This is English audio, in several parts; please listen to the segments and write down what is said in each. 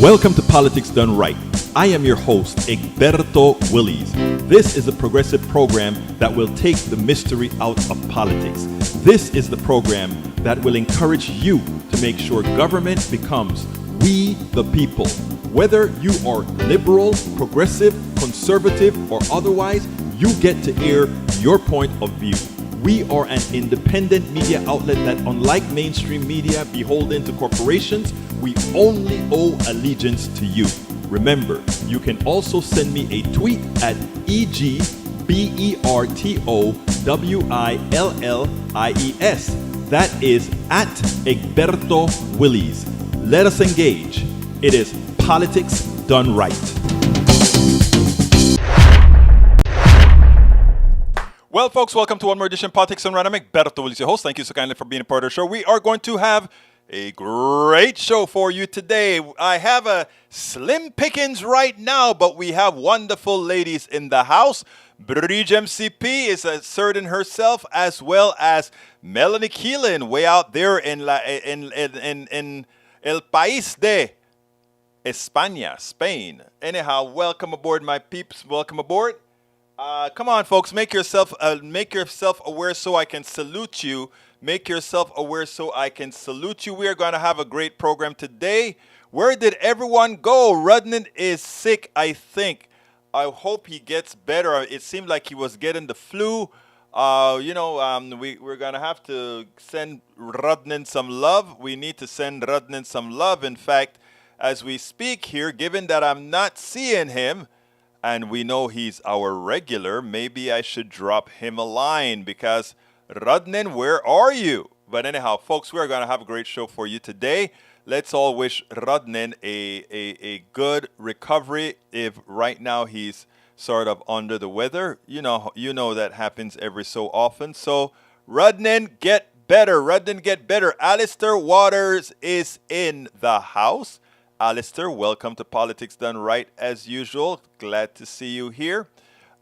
Welcome to Politics Done Right. I am your host, Egberto Willies. This is a progressive program that will take the mystery out of politics. This is the program that will encourage you to make sure government becomes we the people. Whether you are liberal, progressive, conservative, or otherwise, you get to air your point of view. We are an independent media outlet that, unlike mainstream media beholden to corporations, we only owe allegiance to you. Remember, you can also send me a tweet at EGBERTOWILLIES. That is at Egberto Willies. Let us engage. It is Politics Done Right. Well, folks, welcome to one more edition of Politics Done Right. I'm Egberto Willies, your host. Thank you so kindly for being a part of the show. We are going to have a great show for you today. I have a slim pickings right now, but we have wonderful ladies in the house. Bridge MCP is asserting herself, as well as Melanie Keelan, way out there in El País de España, Spain. Anyhow, welcome aboard, my peeps. Welcome aboard. Come on, folks. Make yourself aware so I can salute you. Make yourself aware so I can salute you. We are going to have a great program today. Where did everyone go? Rudnan is sick, I think. I hope he gets better. It seemed like he was getting the flu. We're going to have to send Rudnan some love. We need to send Rudnan some love. In fact, as we speak here, given that I'm not seeing him, and we know he's our regular, maybe I should drop him a line because Rudnan, where are you? But anyhow, folks, we're going to have a great show for you today. Let's all wish Rudnan a good recovery if right now he's sort of under the weather. You know that happens every so often. So Rudnan, get better. Rudnan, get better. Alistair Waters is in the house. Alistair, welcome to Politics Done Right as usual. Glad to see you here.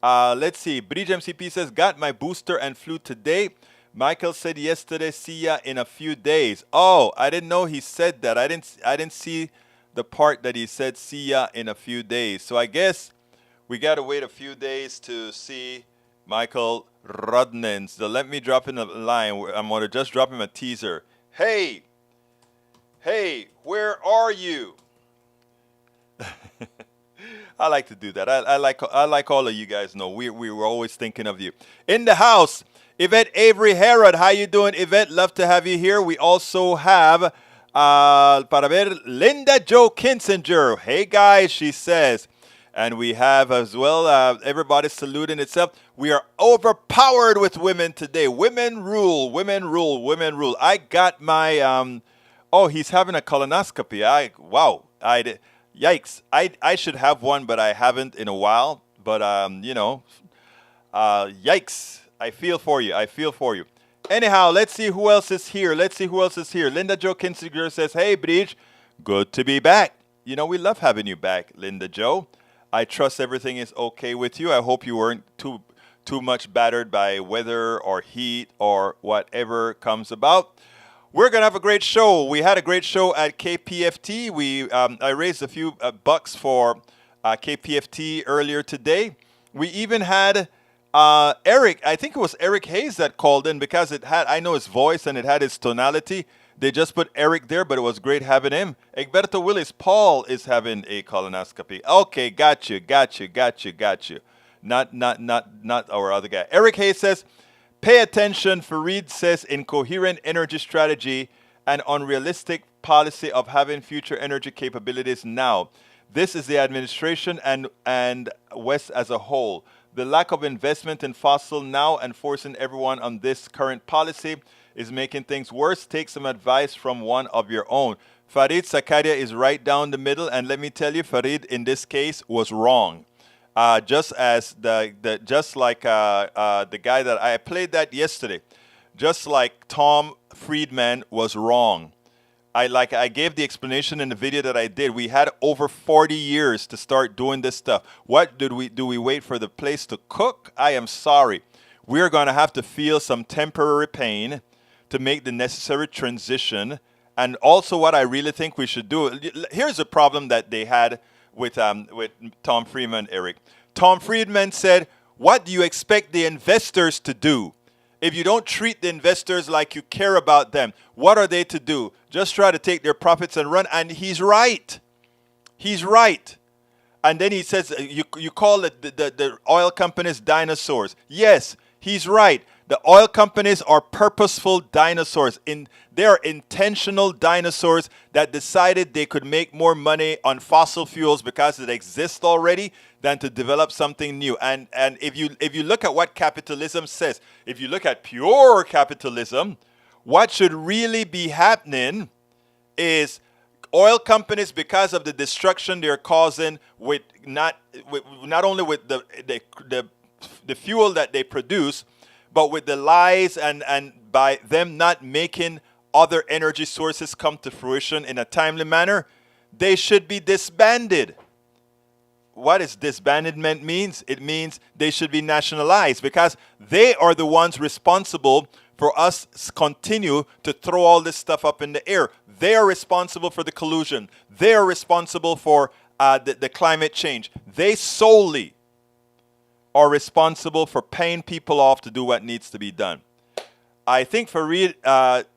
Let's see. Bridge MCP says, got my booster and flu today. Michael said yesterday, see ya in a few days. Oh, I didn't know he said that. I didn't see the part that he said, see ya in a few days. So I guess we got to wait a few days to see Michael Rudnan. So let me drop in a line. I'm going to just drop him a teaser. Hey, where are you? I like to do that. I like all of you guys know we were always thinking of you. In the house, Yvette Avery Herod. How you doing, Yvette? Love to have you here. We also have para ver Linda Jo Kinsinger. Hey guys, she says. And we have as well everybody saluting itself. We are overpowered with women today. Women rule, women rule, women rule. I got my he's having a colonoscopy. Yikes. I should have one, but I haven't in a while. But, yikes. I feel for you. Anyhow, let's see who else is here. Linda Jo Kinsinger says, hey, Bridge, good to be back. We love having you back, Linda Jo. I trust everything is okay with you. I hope you weren't too much battered by weather or heat or whatever comes about. We're going to have a great show. We had a great show at KPFT. I raised a few bucks for KPFT earlier today. We even had Eric, I think it was Eric Hayes that called in because I know his voice and it had his tonality. They just put Eric there, but it was great having him. Egberto Willis, Paul is having a colonoscopy. Okay, got you. Not our other guy. Eric Hayes says, pay attention, Fareed says, incoherent energy strategy and unrealistic policy of having future energy capabilities now. This is the administration and West as a whole. The lack of investment in fossil now and forcing everyone on this current policy is making things worse. Take some advice from one of your own. Fareed Zakaria is right down the middle, and let me tell you, Fareed in this case was wrong. Just like the guy that I played that yesterday, just like Tom Friedman was wrong. I gave the explanation in the video that I did. We had over 40 years to start doing this stuff. What do we wait for the place to cook? I am sorry. We're going to have to feel some temporary pain to make the necessary transition And also what I really think we should do, here's a problem that they had with Tom Friedman, Eric. Tom Friedman said, what do you expect the investors to do? If you don't treat the investors like you care about them, what are they to do? Just try to take their profits and run. And he's right. He's right. And then he says, you call it the oil companies dinosaurs. Yes, he's right. The oil companies are purposeful dinosaurs. They are intentional dinosaurs that decided they could make more money on fossil fuels because it exists already than to develop something new. And if you look at what capitalism says, if you look at pure capitalism, what should really be happening is oil companies, because of the destruction they're causing with not only with the fuel that they produce, but with the lies and by them not making other energy sources come to fruition in a timely manner, they should be disbanded. What does disbandment means? It means they should be nationalized because they are the ones responsible for us continue to throw all this stuff up in the air. They are responsible for the collusion. They are responsible for the climate change. They solely are responsible for paying people off to do what needs to be done. I think Fareed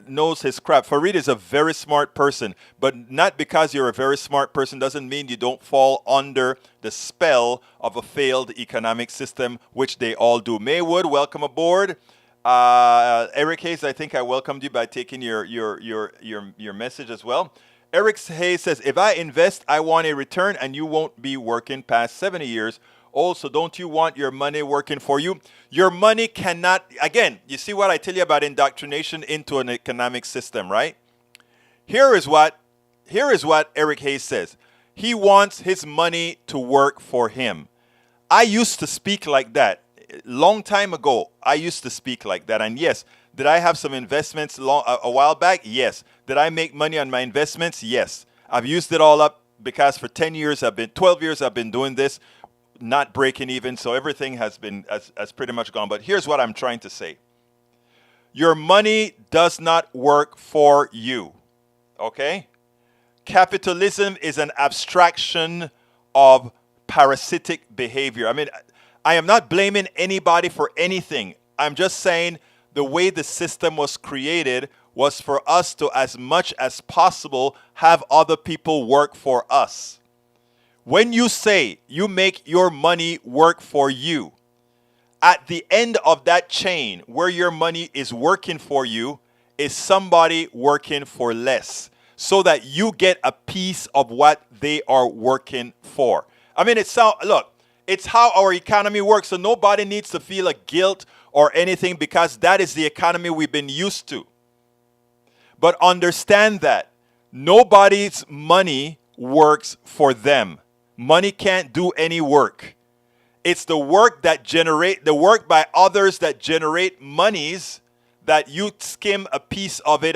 knows his crap. Fareed is a very smart person, but not because you're a very smart person doesn't mean you don't fall under the spell of a failed economic system, which they all do. Maywood, welcome aboard. Eric Hayes, I think I welcomed you by taking your message as well. Eric Hayes says, if I invest, I want a return, and you won't be working past 70 years. Also, don't you want your money working for you? Your money cannot, again, you see what I tell you about indoctrination into an economic system, right? Here is what Eric Hayes says. He wants his money to work for him. I used to speak like that. Long time ago, I used to speak like that. And yes, did I have some investments a while back? Yes. Did I make money on my investments? Yes. I've used it all up because for 12 years I've been doing this, not breaking even, so everything has pretty much gone. But here's what I'm trying to say. Your money does not work for you, okay? Capitalism is an abstraction of parasitic behavior. I mean, I am not blaming anybody for anything. I'm just saying the way the system was created was for us to, as much as possible, have other people work for us. When you say you make your money work for you, at the end of that chain where your money is working for you is somebody working for less so that you get a piece of what they are working for. I mean, it's how our economy works, so nobody needs to feel a guilt or anything because that is the economy we've been used to. But understand that nobody's money works for them. Money can't do any work. It's the work by others that generate monies that you skim a piece of it.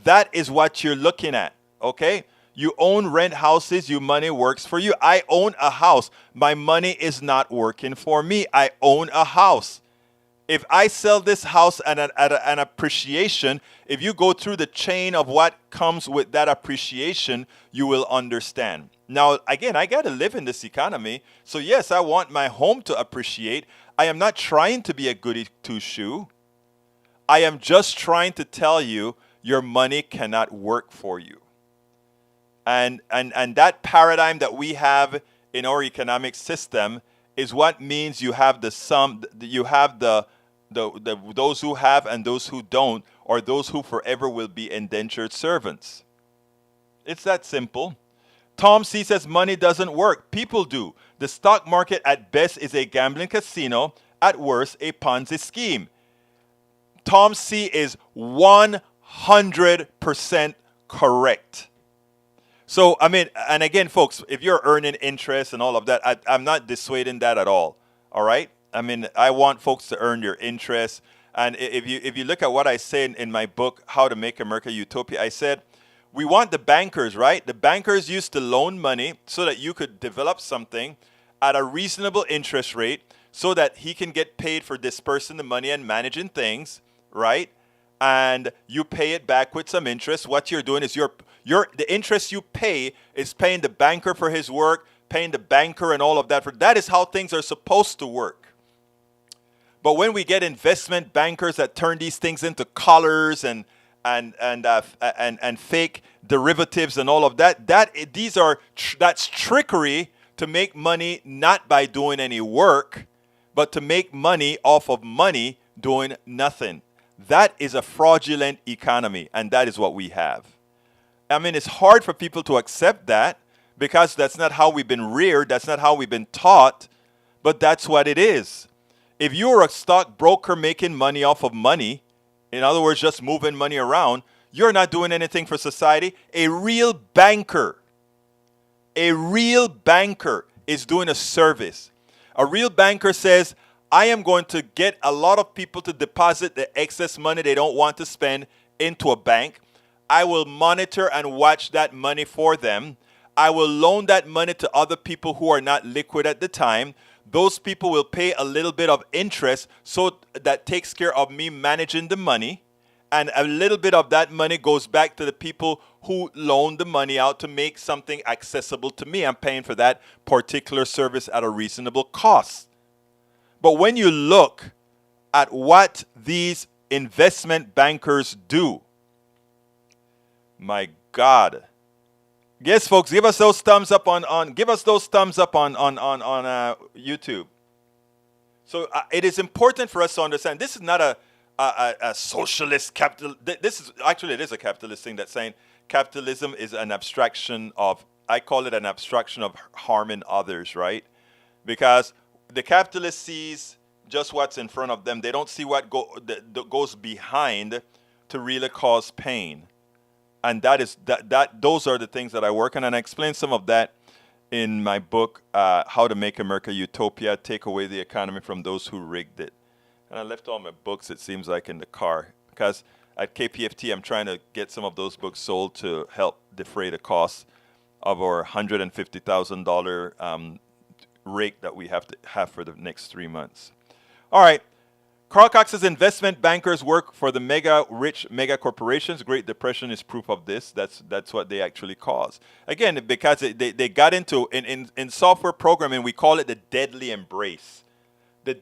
That is what you're looking at. Okay? You own rent houses. Your money works for you. I own a house. My money is not working for me. I own a house. If I sell this house at an appreciation, if you go through the chain of what comes with that appreciation, you will understand. Now, again, I got to live in this economy. So, yes, I want my home to appreciate. I am not trying to be a goody two-shoe. I am just trying to tell you your money cannot work for you. And that paradigm that we have in our economic system is what means you have those who have and those who don't, or those who forever will be indentured servants. It's that simple. Tom C says money doesn't work. People do. The stock market at best is a gambling casino, at worst a Ponzi scheme. Tom C is 100% correct. So, I mean, and again, folks, if you're earning interest and all of that, I'm not dissuading that at all. All right? I mean, I want folks to earn their interest. And if you look at what I say in my book, How to Make America Utopia, I said, we want the bankers, right? The bankers used to loan money so that you could develop something at a reasonable interest rate so that he can get paid for dispersing the money and managing things, right? and you pay it back with some interest. What you're doing is the interest you pay is paying the banker for his work, paying the banker and all of that. That is how things are supposed to work. But when we get investment bankers that turn these things into collars and fake derivatives and all of that, that's trickery to make money not by doing any work, but to make money off of money doing nothing. That is a fraudulent economy, and that is what we have. I mean, it's hard for people to accept that because that's not how we've been reared, that's not how we've been taught, but that's what it is. If you're a stockbroker making money off of money, in other words, just moving money around, you're not doing anything for society. A real banker is doing a service. A real banker says, I am going to get a lot of people to deposit the excess money they don't want to spend into a bank. I will monitor and watch that money for them. I will loan that money to other people who are not liquid at the time. Those people will pay a little bit of interest, so that takes care of me managing the money. And a little bit of that money goes back to the people who loaned the money out to make something accessible to me. I'm paying for that particular service at a reasonable cost. But when you look at what these investment bankers do, my God. Yes, folks, give us those thumbs up on YouTube. So it is important for us to understand this is not a socialist capital. It is a capitalist thing that's saying capitalism is an abstraction of, I call it an abstraction of harming others, right? Because the capitalist sees just what's in front of them. They don't see what goes behind to really cause pain. And those are the things that I work on, and I explain some of that in my book, How to Make America Utopia, Take Away the Economy from Those Who Rigged It. And I left all my books, it seems like, in the car, because at KPFT I'm trying to get some of those books sold to help defray the cost of our $150,000 rate that we have to have for the next 3 months. All right. Carl Cox's investment bankers work for the rich mega corporations. Great Depression is proof of this. That's what they actually cause. Again, because they got into, in software programming, we call it the deadly embrace. The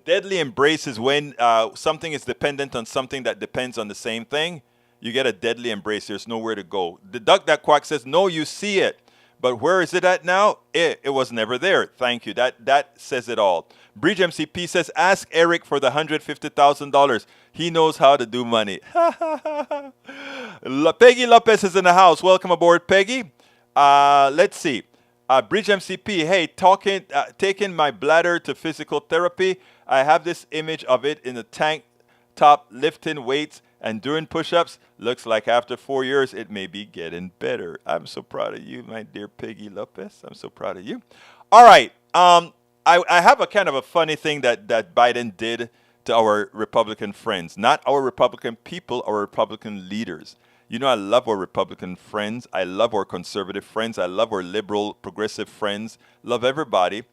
deadly embrace is when something is dependent on something that depends on the same thing. You get a deadly embrace. There's nowhere to go. The duck that quacks says, no, you see it. But where is it at now? It was never there. Thank you. That says it all. Bridge MCP says, ask Eric for the $150,000. He knows how to do money. Peggy Lopez is in the house. Welcome aboard, Peggy. Let's see. Bridge MCP, hey, taking my bladder to physical therapy. I have this image of it in the tank top lifting weights and doing push-ups. Looks like after 4 years, it may be getting better. I'm so proud of you, my dear Peggy Lopez. I'm so proud of you. All right. I have a kind of a funny thing that Biden did to our Republican friends. Not our Republican people, our Republican leaders. You know, I love our Republican friends. I love our conservative friends. I love our liberal, progressive friends. Love everybody.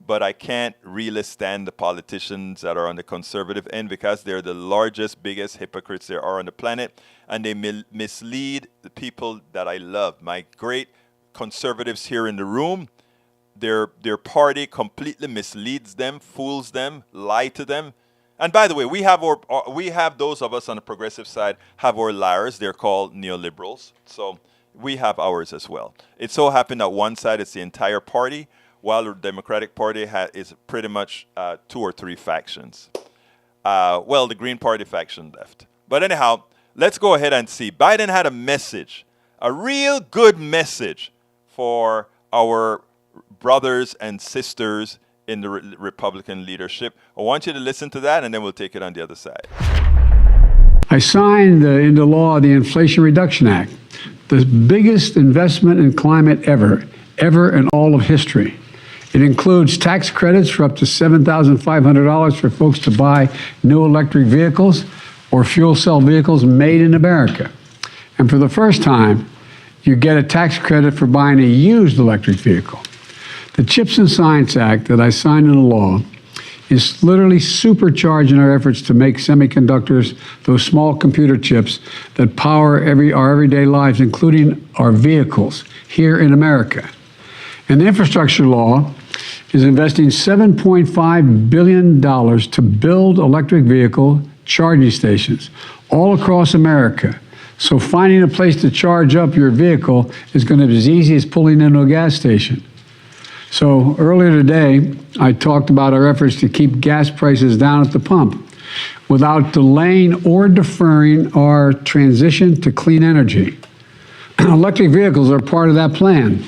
But I can't really stand the politicians that are on the conservative end because they're the largest, biggest hypocrites there are on the planet. And they mislead the people that I love. My great conservatives here in the room, their party completely misleads them, fools them, lie to them. And by the way, we have those of us on the progressive side have our liars. They're called neoliberals. So we have ours as well. It so happened that one side is the entire party, while the Democratic Party is pretty much 2 or 3 factions. Well, the Green Party faction left. But anyhow, let's go ahead and see. Biden had a message, a real good message for our brothers and sisters in the Republican leadership. I want you to listen to that, and then we'll take it on the other side. I signed into law the Inflation Reduction Act, the biggest investment in climate ever in all of history. It includes tax credits for up to $7,500 for folks to buy new electric vehicles or fuel cell vehicles made in America. And for the first time, you get a tax credit for buying a used electric vehicle. The CHIPS and Science Act that I signed into law is literally supercharging our efforts to make semiconductors, those small computer chips that power our everyday lives, including our vehicles here in America. And the infrastructure law is investing $7.5 billion to build electric vehicle charging stations all across America. So finding a place to charge up your vehicle is going to be as easy as pulling into a gas station. So earlier today, I talked about our efforts to keep gas prices down at the pump without delaying or deferring our transition to clean energy. Electric vehicles are part of that plan.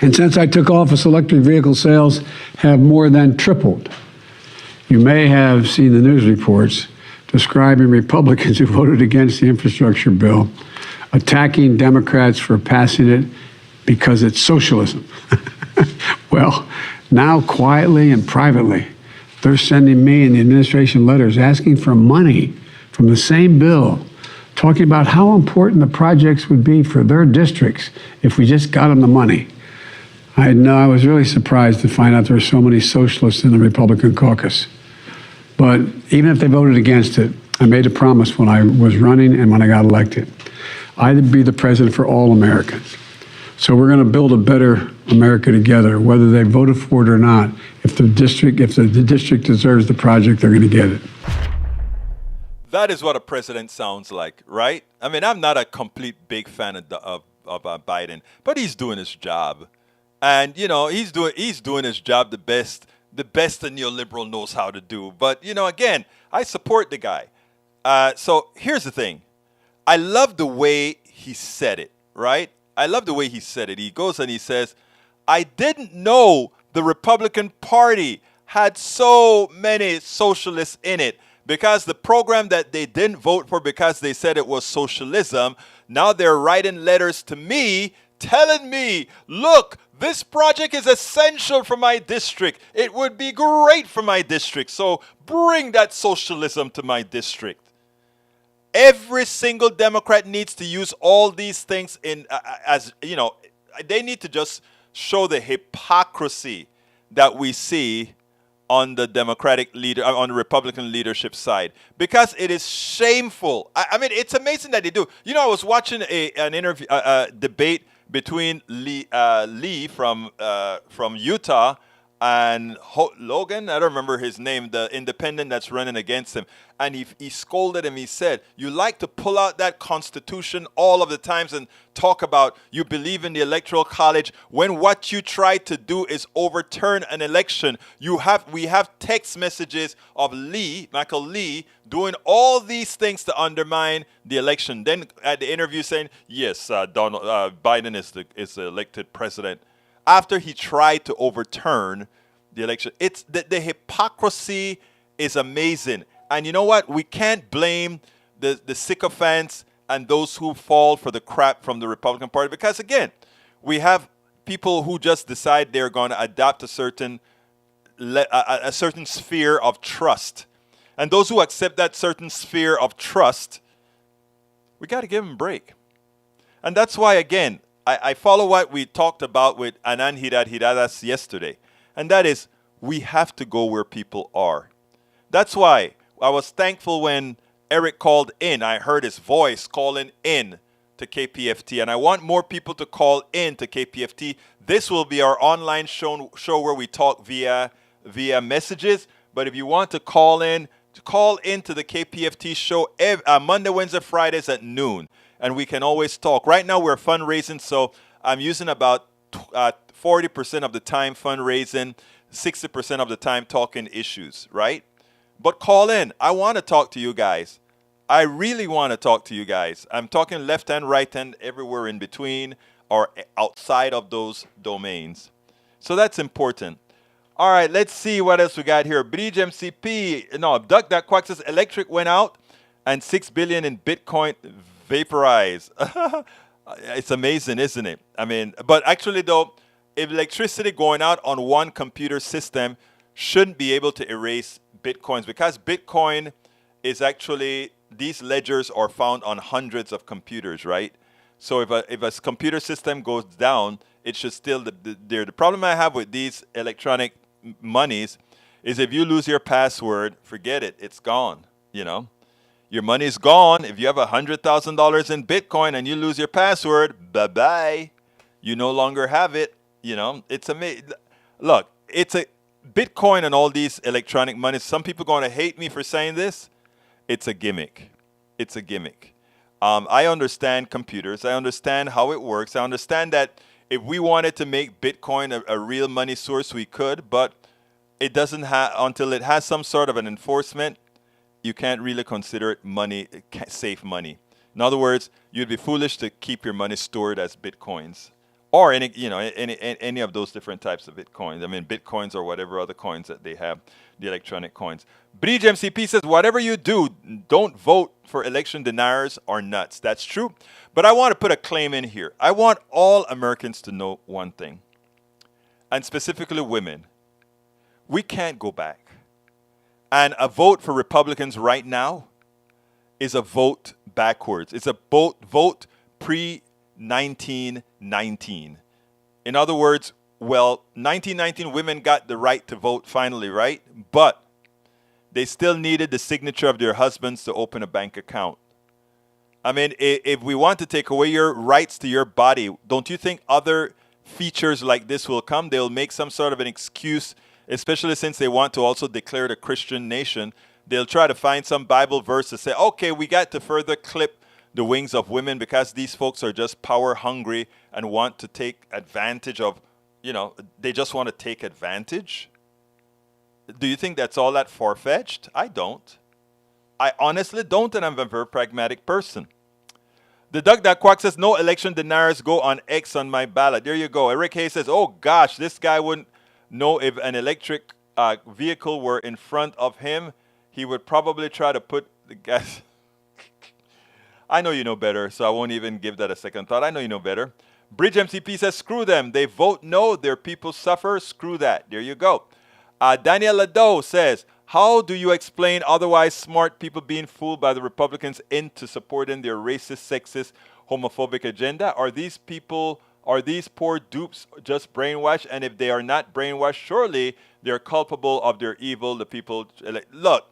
And since I took office, electric vehicle sales have more than tripled. You may have seen the news reports describing Republicans who voted against the infrastructure bill, attacking Democrats for passing it because it's socialism. Well, now quietly and privately, they're sending me and the administration letters asking for money from the same bill, talking about how important the projects would be for their districts if we just got them the money. I know I was really surprised to find out there were so many socialists in the Republican caucus. But even if they voted against it, I made a promise when I was running and when I got elected. I'd be the president for all Americans. So we're going to build a better America together, whether they voted for it or not. If the district deserves the project, they're going to get it. That is what a president sounds like, right? I mean, I'm not a complete big fan of Biden, but he's doing his job. And, you know, he's doing his job the best a neoliberal knows how to do. But, you know, again, I support the guy. So here's the thing. I love the way he said it, right? I love the way he said it. He goes and he says, I didn't know the Republican Party had so many socialists in it because the program that they didn't vote for because they said it was socialism, now they're writing letters to me telling me, look, this project is essential for my district. It would be great for my district. So bring that socialism to my district. Every single Democrat needs to use all these things as, you know, they need to just show the hypocrisy that we see on the on the Republican leadership side, because it is shameful. I mean, it's amazing that they do. You know, I was watching an interview, debate between Lee from Utah and Logan, I don't remember his name, the independent that's running against him. And he scolded him. He said, you like to pull out that Constitution all of the times and talk about you believe in the Electoral College when what you try to do is overturn an election. We have text messages of Michael Lee, doing all these things to undermine the election. Then at the interview saying, yes, Biden is the elected president. After he tried to overturn the election. It's the hypocrisy is amazing. And you know what? We can't blame the sycophants and those who fall for the crap from the Republican Party, because again, we have people who just decide they're going to adopt a certain sphere of trust. And those who accept that certain sphere of trust, we got to give them a break. And that's why, again, I follow what we talked about with Anand Hidadas yesterday. And that is, we have to go where people are. That's why I was thankful when Eric called in. I heard his voice calling in to KPFT. And I want more people to call in to KPFT. This will be our online show where we talk via messages. But if you want to call into the KPFT show Monday, Wednesday, Fridays at noon. And we can always talk. Right now we're fundraising, so I'm using about 40% of the time fundraising, 60% of the time talking issues, right? But call in. I want to talk to you guys. I really want to talk to you guys. I'm talking left hand, right hand, everywhere in between or outside of those domains. So that's important. All right, let's see what else we got here. Bridge MCP. No, Duck That Quack says electric went out and $6 billion in Bitcoin vaporized. It's amazing, isn't it? I mean, but actually though, electricity going out on one computer system shouldn't be able to erase Bitcoins, because Bitcoin is actually, these ledgers are found on hundreds of computers, right? So if a computer system goes down, it should still, the problem I have with these electronic monies is if you lose your password, forget it. It's gone. You know, your money's gone. If you have $100,000 in Bitcoin and you lose your password, bye bye. You no longer have it. You know, it's amazing. Look, it's a Bitcoin and all these electronic monies. Some people going to hate me for saying this. It's a gimmick. It's a gimmick. I understand computers. I understand how it works. I understand that if we wanted to make Bitcoin a real money source, we could, but it doesn't have, until it has some sort of an enforcement, you can't really consider it money, safe money. In other words, you'd be foolish to keep your money stored as Bitcoins or any of those different types of Bitcoins. I mean, Bitcoins or whatever other coins that they have, the electronic coins. Bridge MCP says, whatever you do, don't vote for election deniers or nuts. That's true. But I want to put a claim in here. I want all Americans to know one thing, and specifically women. We can't go back. And a vote for Republicans right now is a vote backwards. It's a vote pre-1919. In other words, 1919 women got the right to vote finally, right? But they still needed the signature of their husbands to open a bank account. I mean, if we want to take away your rights to your body, don't you think other features like this will come? They'll make some sort of an excuse, especially since they want to also declare it a Christian nation. They'll try to find some Bible verse to say, okay, we got to further clip the wings of women because these folks are just power hungry and want to take advantage of, they just want to take advantage. Do you think that's all that far-fetched? I don't. I honestly don't, and I'm a very pragmatic person. The Duck That Quack says, no election deniers go on X on my ballot. There you go. Eric Hayes says, oh gosh, this guy wouldn't know if an electric vehicle were in front of him. He would probably try to put the gas. I know you know better, so I won't even give that a second thought. I know you know better. Bridge MCP says, screw them. They vote no. Their people suffer. Screw that. There you go. Daniel Lado says, how do you explain otherwise smart people being fooled by the Republicans into supporting their racist, sexist, homophobic agenda? Are these poor dupes just brainwashed? And if they are not brainwashed, surely they're culpable of their evil. The people, look,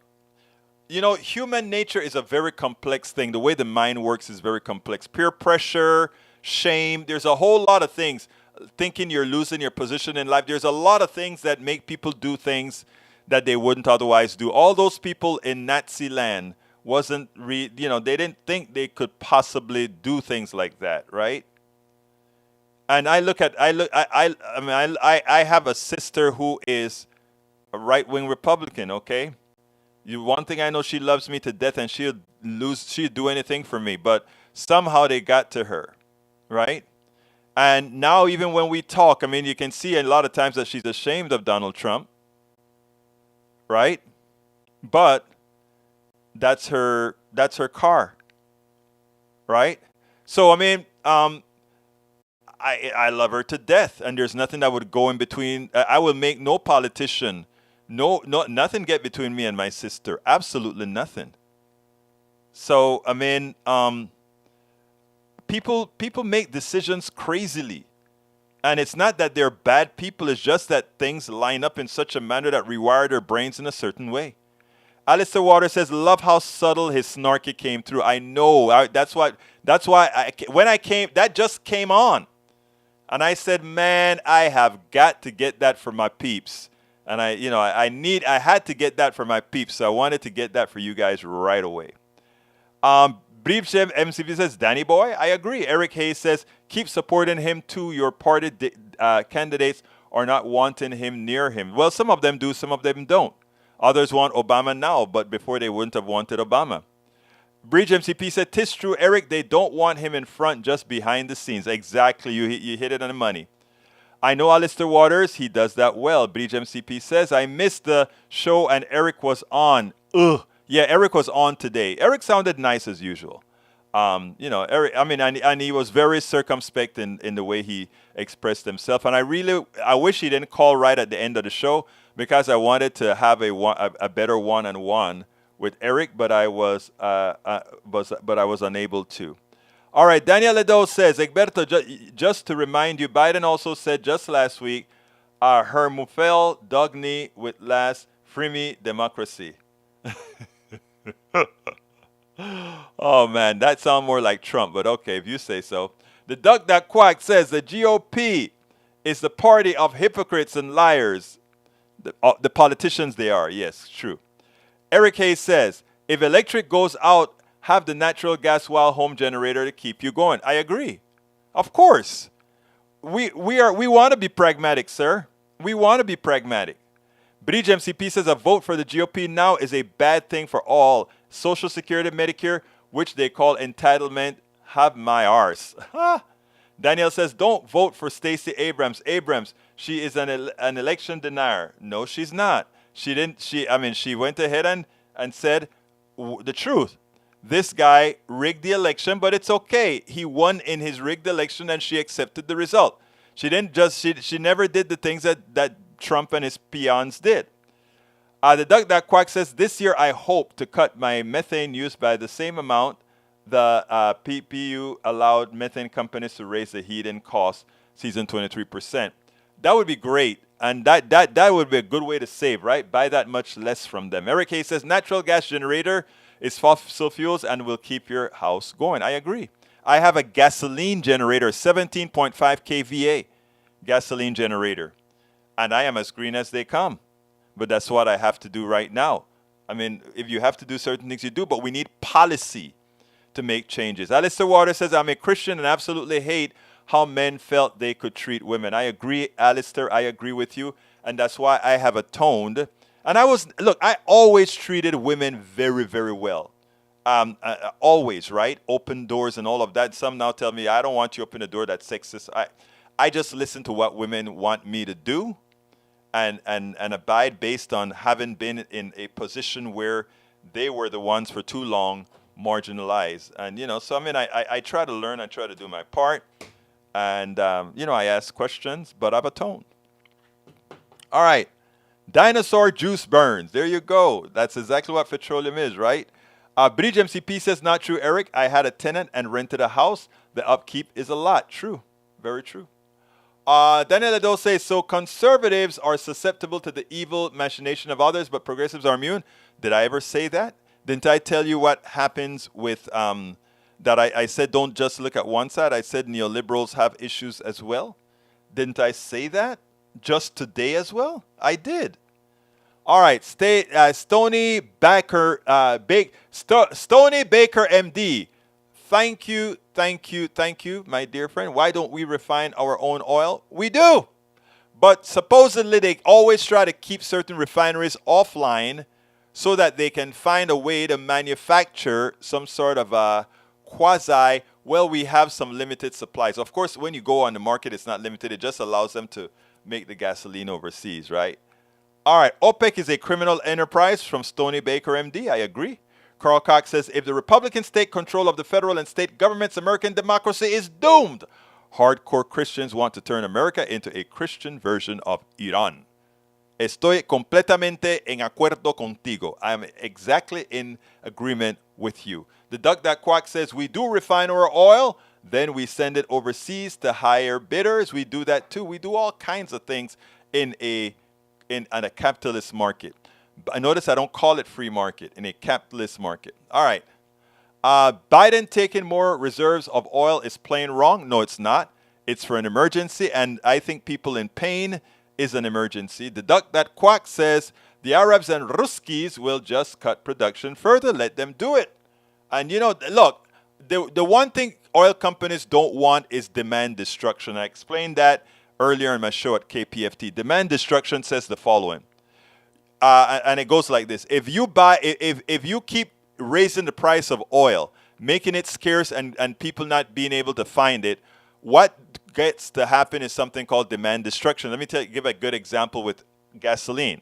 human nature is a very complex thing. The way the mind works is very complex. Peer pressure, shame, there's a whole lot of things. Thinking you're losing your position in life. There's a lot of things that make people do things that they wouldn't otherwise do. All those people in Nazi land they didn't think they could possibly do things like that, right? And I have a sister who is a right-wing Republican, okay? One thing I know, she loves me to death and she'd do anything for me, but somehow they got to her, right? And now even when we talk, I mean, you can see a lot of times that she's ashamed of Donald Trump, right? But that's her car, right? So, I mean, I love her to death, and there's nothing that would go in between. I will make no politician, nothing get between me and my sister. Absolutely nothing. So, I mean, people make decisions crazily. And it's not that they're bad people. It's just that things line up in such a manner that rewire their brains in a certain way. Alistair Waters says, love how subtle his snarky came through. I know. That's why that just came on. And I said, man, I have got to get that for my peeps. And I had to get that for my peeps. So I wanted to get that for you guys right away. Brief MCV says, Danny boy, I agree. Eric Hayes says, keep supporting him too. Your party candidates are not wanting him near him. Well, some of them do, some of them don't. Others want Obama now, but before they wouldn't have wanted Obama. Bridge MCP said, tis true, Eric, they don't want him in front, just behind the scenes. Exactly, you hit it on the money. I know Alistair Waters, he does that well. Bridge MCP says, I missed the show and Eric was on. Ugh. Yeah, Eric was on today. Eric sounded nice as usual. Eric, I mean, and he was very circumspect in the way he expressed himself. And I wish he didn't call right at the end of the show because I wanted to have a better one-on-one with Eric, but I was unable to. All right, Daniel Ledo says, Egberto, just to remind you, Biden also said just last week, Hermufel Dugny with last Free me democracy. Oh man, that sounds more like Trump, but okay, if you say so. The duck that quack says the GOP is the party of hypocrites and liars. The politicians they are, yes, true. Eric Hayes says, if electric goes out, have the natural gas well home generator to keep you going. I agree. Of course. We want to be pragmatic, sir. We want to be pragmatic. Bridge MCP says a vote for the GOP now is a bad thing for all. Social Security, Medicare, which they call entitlement, have my arse. Daniel says, don't vote for Stacey Abrams. Abrams, she is an election denier. No, she's not. She went ahead and said the truth. This guy rigged the election, but it's okay. He won in his rigged election and she accepted the result. She never did the things that Trump and his peons did. The duck that quack says, this year I hope to cut my methane use by the same amount the PPU allowed methane companies to raise the heating cost season 23%. That would be great. And that would be a good way to save, right? Buy that much less from them. Eric Hayes says, natural gas generator is fossil fuels and will keep your house going. I agree. I have a gasoline generator, 17.5 kVA gasoline generator. And I am as green as they come. But that's what I have to do right now. I mean, if you have to do certain things, you do. But we need policy to make changes. Alistair Waters says, I'm a Christian and absolutely hate how men felt they could treat women. I agree, Alistair. I agree with you. And that's why I have atoned. And I always treated women very, very well. Always, right? Open doors and all of that. Some now tell me, I don't want you to open a door that's sexist. I just listen to what women want me to do and abide based on having been in a position where they were the ones for too long marginalized. And, so I try to learn, I try to do my part. And, I ask questions, but I've atoned. All right. Dinosaur juice burns. There you go. That's exactly what petroleum is, right? Bridge MCP says, not true, Eric. I had a tenant and rented a house. The upkeep is a lot. True. Very true. Daniel Edo says, so conservatives are susceptible to the evil machination of others, but progressives are immune. Did I ever say that? Didn't I tell you what happens with that I said don't just look at one side? I said neoliberals have issues as well. Didn't I say that just today as well? I did. All right, Stony Baker, Stony Baker MD. Thank you, my dear friend. Why don't we refine our own oil? We do. But supposedly they always try to keep certain refineries offline so that they can find a way to manufacture some sort of a we have some limited supplies. Of course, when you go on the market, it's not limited. It just allows them to make the gasoline overseas, right? All right, OPEC is a criminal enterprise from Stony Baker, MD. I agree. Carl Cox says, if the Republicans take control of the federal and state governments, American democracy is doomed. Hardcore Christians want to turn America into a Christian version of Iran. Estoy completamente en acuerdo contigo. I am exactly in agreement with you. The duck that quack says, we do refine our oil, then we send it overseas to higher bidders. We do that too. We do all kinds of things in a capitalist market. I notice I don't call it free market, in a capitalist market. All right. Biden taking more reserves of oil is plain wrong. No, it's not. It's for an emergency, and I think people in pain is an emergency. The duck that quack says the Arabs and Ruskies will just cut production further. Let them do it. And, look, the one thing oil companies don't want is demand destruction. I explained that earlier in my show at KPFT. Demand destruction says the following. And it goes like this. If you keep raising the price of oil, making it scarce and people not being able to find it, what gets to happen is something called demand destruction. Let me give a good example with gasoline.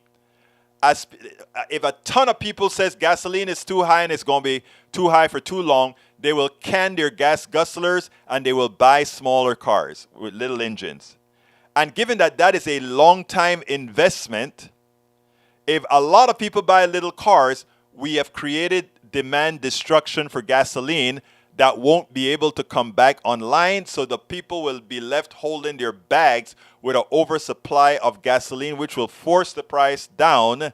If a ton of people says gasoline is too high and it's going to be too high for too long, they will can their gas guzzlers and they will buy smaller cars with little engines. And given that that is a long time investment, if a lot of people buy little cars, we have created demand destruction for gasoline that won't be able to come back online. So the people will be left holding their bags with an oversupply of gasoline, which will force the price down.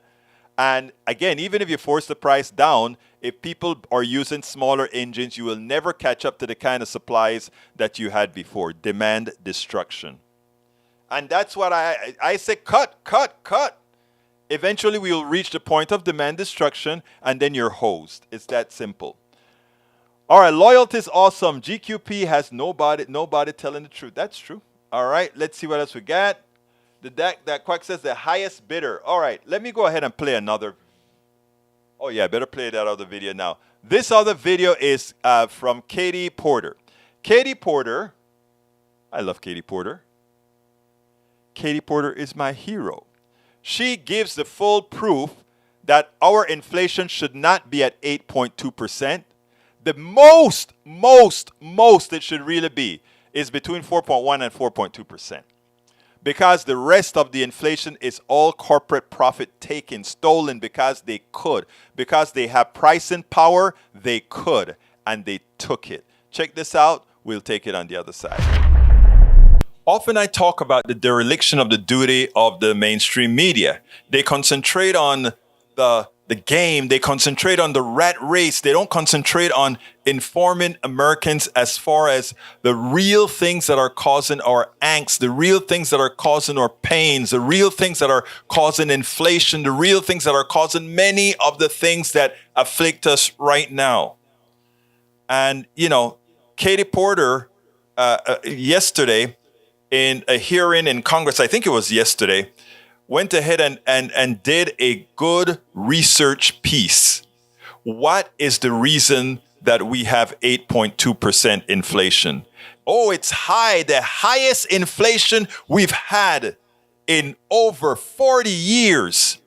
And again, even if you force the price down, if people are using smaller engines, you will never catch up to the kind of supplies that you had before. Demand destruction. And that's what I say, cut. Eventually, we will reach the point of demand destruction, and then you're hosed. It's that simple. All right, loyalty is awesome. GQP has nobody telling the truth. That's true. All right, let's see what else we got. That Quack says the highest bidder. All right, let me go ahead and play another. Oh, yeah, I better play that other video now. This other video is from Katie Porter. Katie Porter, I love Katie Porter. Katie Porter is my hero. She gives the full proof that our inflation should not be at 8.2%. The most it should really be is between 4.1 and 4.2%. Because the rest of the inflation is all corporate profit taken, stolen because they could. Because they have pricing power, they could. And they took it. Check this out. We'll take it on the other side. Often I talk about the dereliction of the duty of the mainstream media. They concentrate on the game. They concentrate on the rat race. They don't concentrate on informing Americans as far as the real things that are causing our angst, the real things that are causing our pains, the real things that are causing inflation, the real things that are causing many of the things that afflict us right now. And, you know, Katie Porter yesterday in a hearing in Congress, I think it was yesterday, went ahead and did a good research piece. What is the reason that we have 8.2% inflation? Oh, it's high, the highest inflation we've had in over 40 years.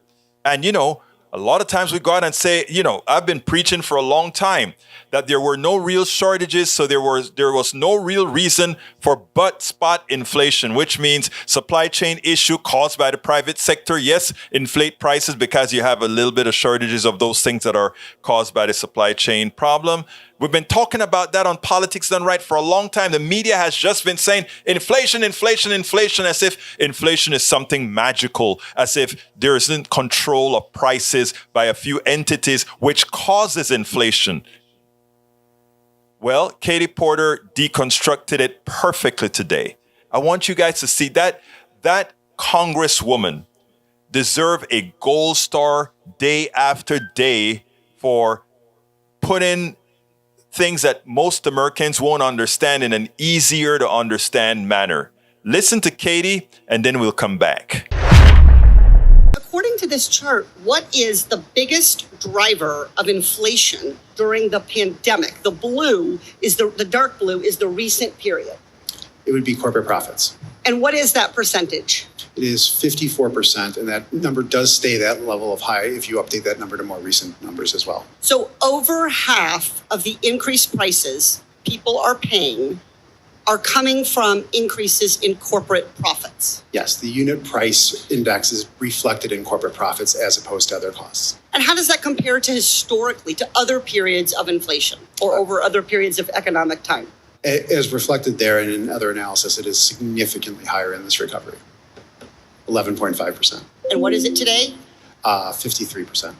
And, you know, a lot of times we go out and say, you know, I've been preaching for a long time that there were no real shortages, so there was no real reason for but spot inflation, which means supply chain issue caused by the private sector. Yes, inflate prices because you have a little bit of shortages of those things that are caused by the supply chain problem. We've been talking about that on Politics Done Right for a long time. The media has just been saying inflation, as if inflation is something magical, as if there isn't control of prices by a few entities, which causes inflation. Well, Katie Porter deconstructed it perfectly today. I want you guys to see that Congresswoman deserves a gold star day after day for putting things that most Americans won't understand in an easier to understand manner. Listen to Katie, and then we'll come back. According to this chart, what is the biggest driver of inflation during the pandemic? The blue is the dark blue is the recent period. It would be corporate profits. And what is that percentage? It is 54%, and that number does stay that level of high if you update that number to more recent numbers as well. So over half of the increased prices people are paying are coming from increases in corporate profits. Yes, the unit price index is reflected in corporate profits as opposed to other costs. And how does that compare to historically to other periods of inflation or over other periods of economic time? As reflected there and in other analysis, it is significantly higher in this recovery, 11.5%. And what is it today? 53%.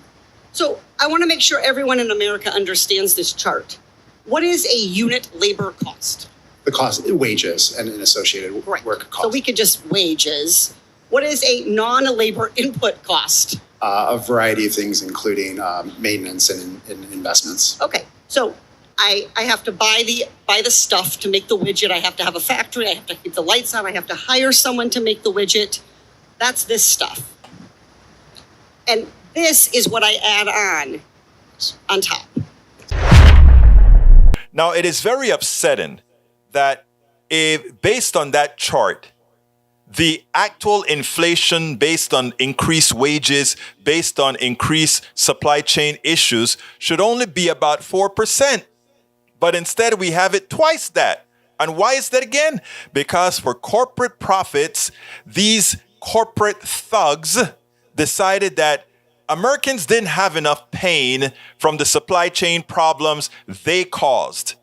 So I want to make sure everyone in America understands this chart. What is a unit labor cost? The cost, wages and an associated work cost. So we could just wages. What is a non-labor input cost? A variety of things, including maintenance and investments. Okay, so I have to buy the stuff to make the widget. I have to have a factory. I have to keep the lights on. I have to hire someone to make the widget. That's this stuff. And this is what I add on top. Now, it is very upsetting that if, based on that chart, the actual inflation based on increased wages, based on increased supply chain issues, should only be about 4%. But instead, we have it twice that. And why is that again? Because for corporate profits, these corporate thugs decided that Americans didn't have enough pain from the supply chain problems they caused.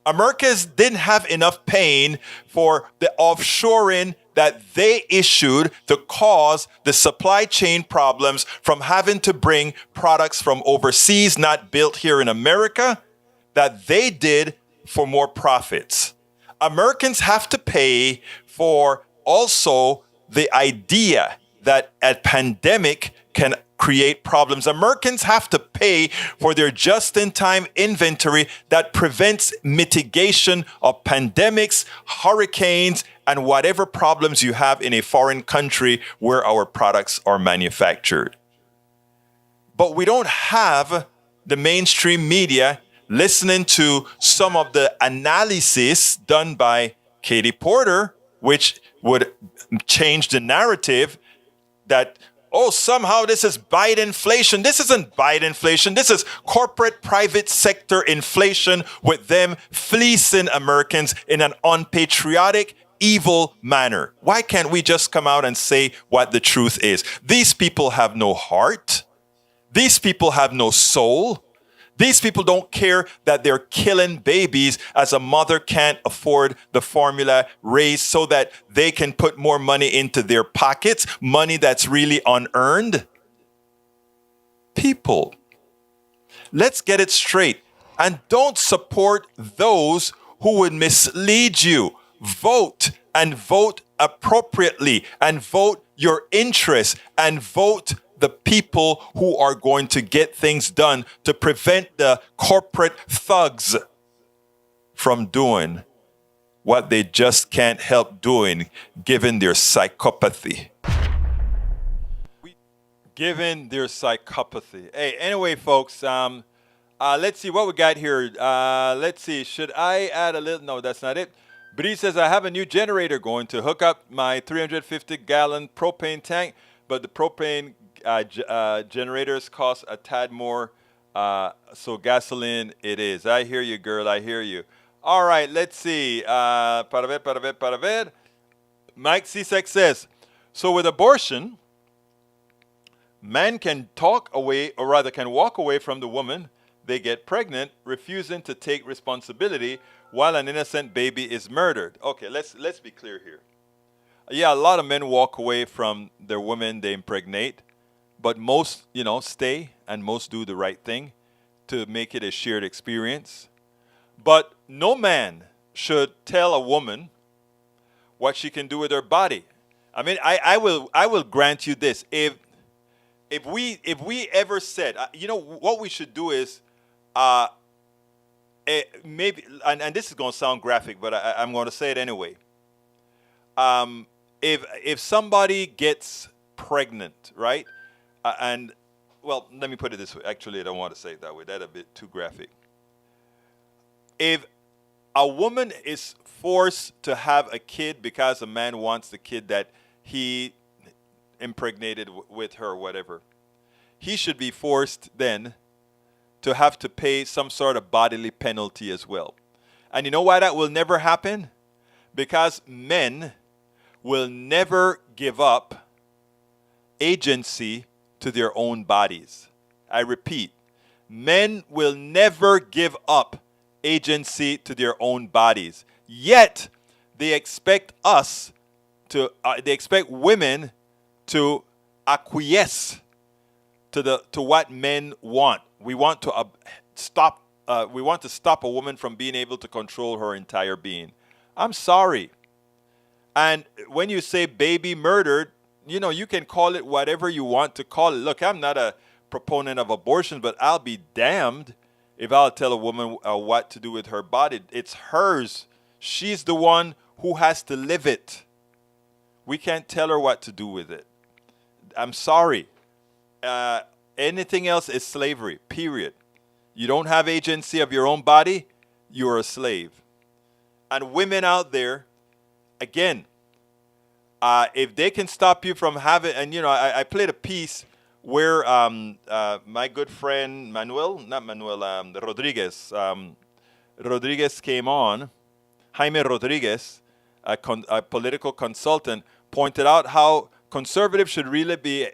Americans didn't have enough pain for the offshoring that they issued to cause the supply chain problems from having to bring products from overseas, not built here in America, that they did for more profits. Americans have to pay for also the idea that a pandemic can create problems. Americans have to pay for their just-in-time inventory that prevents mitigation of pandemics, hurricanes, and whatever problems you have in a foreign country where our products are manufactured. But we don't have the mainstream media listening to some of the analysis done by Katie Porter, which would change the narrative that, oh, somehow this is Biden inflation. This isn't Biden inflation. This is corporate private sector inflation with them fleecing Americans in an unpatriotic, evil manner. Why can't we just come out and say what the truth is? These people have no heart. These people have no soul. These people don't care that they're killing babies as a mother can't afford the formula raised so that they can put more money into their pockets, money that's really unearned. People, let's get it straight and don't support those who would mislead you. Vote and vote appropriately and vote your interests and vote the people who are going to get things done to prevent the corporate thugs from doing what they just can't help doing given their psychopathy. Given their psychopathy. Hey, anyway, folks, let's see what we got here. Let's see, should I add a little? No, that's not it. But he says, I have a new generator going to hook up my 350-gallon propane tank, but the propane generators cost a tad more, so gasoline it is. I hear you, girl. I hear you. All right, let's see. Para ver. Mike C-Sex says, so with abortion, man can talk away, or rather can walk away from the woman they get pregnant, refusing to take responsibility while an innocent baby is murdered. Okay, let's be clear here. Yeah, a lot of men walk away from their women they impregnate, but most, stay, and most do the right thing to make it a shared experience. But no man should tell a woman what she can do with her body. I mean, I will grant you this. If we ever said, what we should do is, maybe, and this is going to sound graphic, but I'm going to say it anyway. If somebody gets pregnant, right? And, well, let me put it this way. Actually, I don't want to say it that way. That's a bit too graphic. If a woman is forced to have a kid because a man wants the kid that he impregnated with her or whatever, he should be forced then to have to pay some sort of bodily penalty as well. And you know why that will never happen? Because men will never give up agency to their own bodies. I repeat, men will never give up agency to their own bodies. Yet, they expect they expect women to acquiesce to what men want. We want to stop a woman from being able to control her entire being. I'm sorry. And when you say baby murdered, you can call it whatever you want to call it. Look, I'm not a proponent of abortion, but I'll be damned if I'll tell a woman what to do with her body. It's hers. She's the one who has to live it. We can't tell her what to do with it. I'm sorry. Anything else is slavery, period. You don't have agency of your own body, you're a slave. And women out there, again, if they can stop you from having, and I played a piece where my good friend Rodriguez came on, Jaime Rodriguez, a political consultant, pointed out how conservatives should really be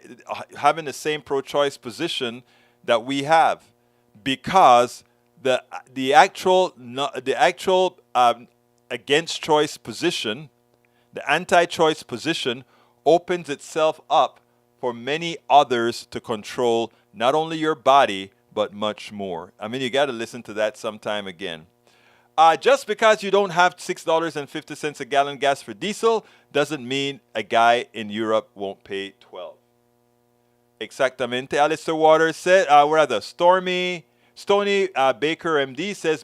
having the same pro-choice position that we have, because the actual against choice position, The anti-choice position opens itself up for many others to control not only your body, but much more. I mean, you got to listen to that sometime again. Just because you don't have $6.50 a gallon gas for diesel doesn't mean a guy in Europe won't pay 12. Exactamente. Alistair Waters said, Stony Baker MD says,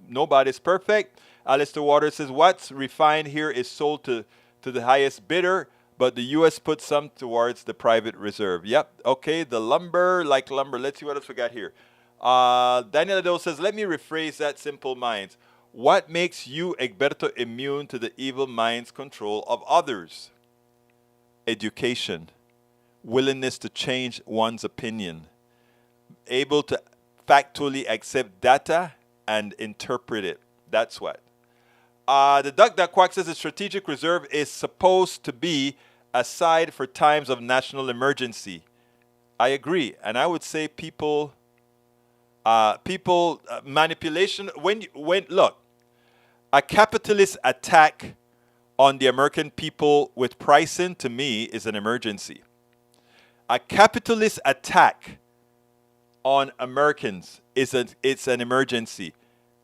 nobody's perfect. Alistair Waters says, what's refined here is sold to the highest bidder, but the U.S. puts some towards the private reserve. Yep. Okay. The lumber, like lumber. Let's see what else we got here. Daniel Ado says, let me rephrase that, simple minds. What makes you, Egberto, immune to the evil mind's control of others? Education. Willingness to change one's opinion. Able to factually accept data and interpret it. That's what. The Duck That Quack says the strategic reserve is supposed to be aside for times of national emergency. I agree. And I would say people manipulation. When look, a capitalist attack on the American people with pricing, to me, is an emergency. A capitalist attack on Americans it's an emergency.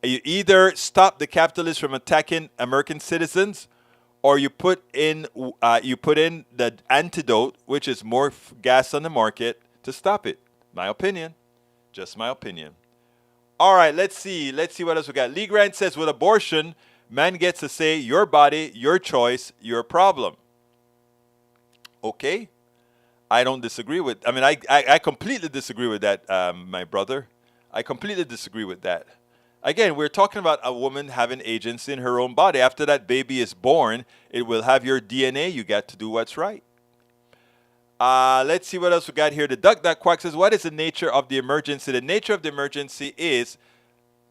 You either stop the capitalists from attacking American citizens, or you put in the antidote, which is more gas on the market, to stop it. My opinion. Just my opinion. All right, let's see what else we got. Lee Grant says, with abortion, man gets to say, your body, your choice, your problem. Okay. I don't disagree with, I completely disagree with that, my brother. I completely disagree with that. Again, we're talking about a woman having agency in her own body. After that baby is born, it will have your DNA. You got to do what's right. Let's see what else we got here. The Duck That Quack says, what is the nature of the emergency? The nature of the emergency is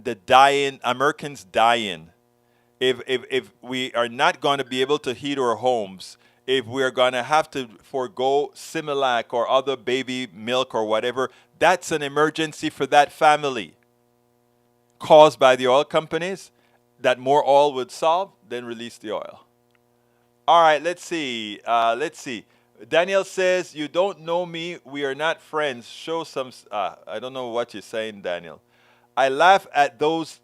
the dying, Americans dying. If we are not going to be able to heat our homes, if we're going to have to forego Similac or other baby milk or whatever, that's an emergency for that family. Caused by the oil companies, that more oil would solve, then release the oil. All right, let's see. Daniel says, you don't know me. We are not friends. Show some... I don't know what you're saying, Daniel. I laugh at those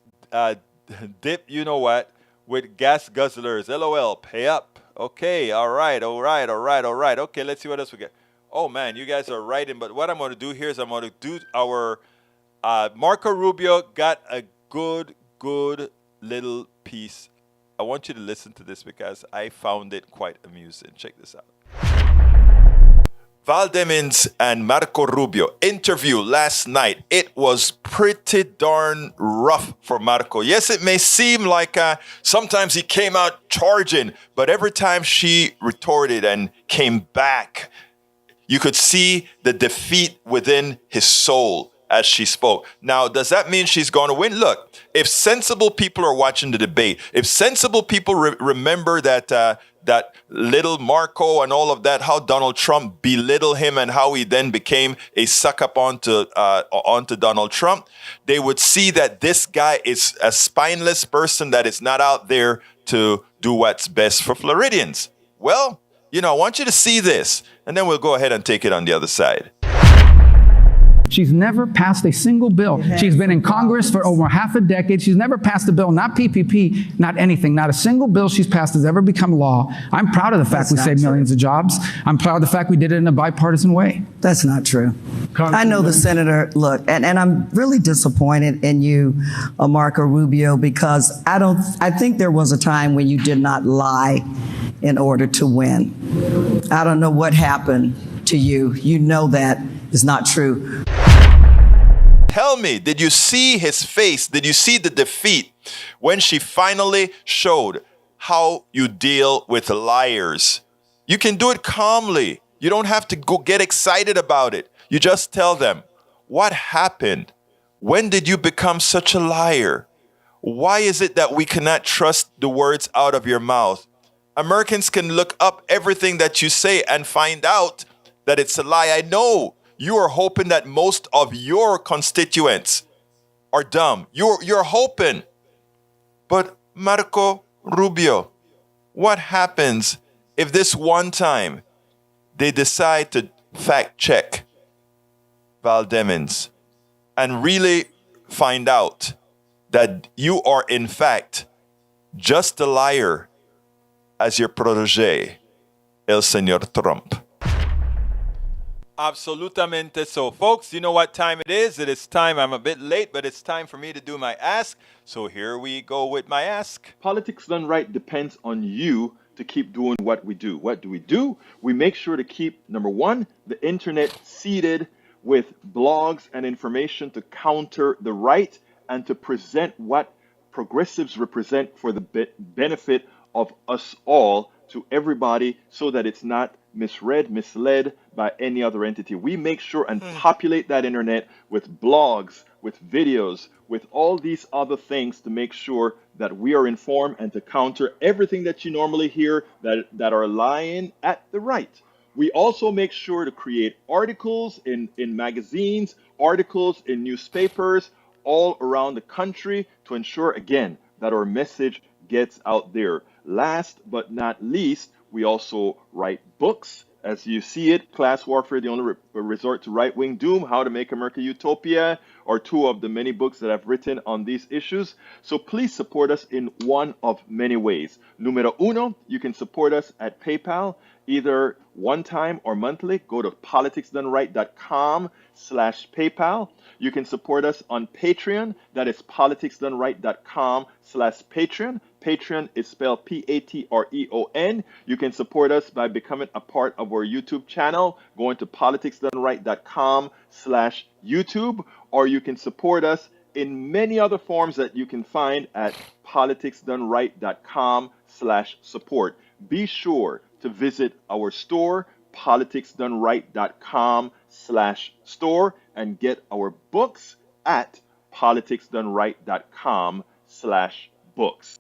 dip, you know what, with gas guzzlers. LOL, pay up. Okay, all right. Okay, let's see what else we get. Oh, man, you guys are writing. But what I'm going to do here is I'm going to do our... Marco Rubio got a good little piece. I want you to listen to this because I found it quite amusing. Check this out. Val Demings and Marco Rubio interview last night. It was pretty darn rough for Marco. Yes, it may seem like sometimes he came out charging, but every time she retorted and came back, you could see the defeat within his soul as she spoke. Now, does that mean she's going to win? Look, if sensible people are watching the debate, if sensible people remember that little Marco and all of that, how Donald Trump belittled him and how he then became a suck-up onto Donald Trump, they would see that this guy is a spineless person that is not out there to do what's best for Floridians. Well, I want you to see this, and then we'll go ahead and take it on the other side. She's never passed a single bill. She's been in Congress for over half a decade. She's never passed a bill, not PPP, not anything. Not a single bill she's passed has ever become law. I'm proud of the fact we saved millions of jobs. I'm proud of the fact we did it in a bipartisan way. That's not true. I know the senator, look, and I'm really disappointed in you, Marco Rubio, because I think there was a time when you did not lie in order to win. I don't know what happened to you. You know that is not true. Tell me, did you see his face? Did you see the defeat when she finally showed how you deal with liars? You can do it calmly. You don't have to go get excited about it. You just tell them, what happened? When did you become such a liar? Why is it that we cannot trust the words out of your mouth? Americans can look up everything that you say and find out that it's a lie. I know. You are hoping that most of your constituents are dumb. You're hoping. But Marco Rubio, What happens if this one time they decide to fact check Val Demings and really find out that you are in fact just a liar as your protege, El Señor Trump? Absolutamente so. Folks, you know what time it is? It is time. I'm a bit late, but it's time for me to do my ask. So here we go with my ask. Politics done right depends on you to keep doing what we do. What do? We make sure to keep, number one, the internet seeded with blogs and information to counter the right and to present what progressives represent for the benefit of us all to everybody so that it's not misread, misled by any other entity. We make sure and populate that internet with blogs, with videos, with all these other things to make sure that we are informed and to counter everything that you normally hear that are lying at the right. We also make sure to create articles in magazines, articles in newspapers all around the country to ensure, again, that our message gets out there. Last but not least, we also write books. As you see it, Class Warfare, the only resort to right-wing doom, How to Make America Utopia, are two of the many books that I've written on these issues. So please support us in one of many ways. Numero uno, you can support us at PayPal, either one time or monthly. Go to politicsdoneright.com/PayPal. You can support us on Patreon. That is politicsdoneright.com/Patreon. Patreon is spelled Patreon. You can support us by becoming a part of our YouTube channel, going to politicsdoneright.com/YouTube, or you can support us in many other forms that you can find at politicsdoneright.com/support. Be sure to visit our store, politicsdoneright.com/store, and get our books at politicsdoneright.com/books.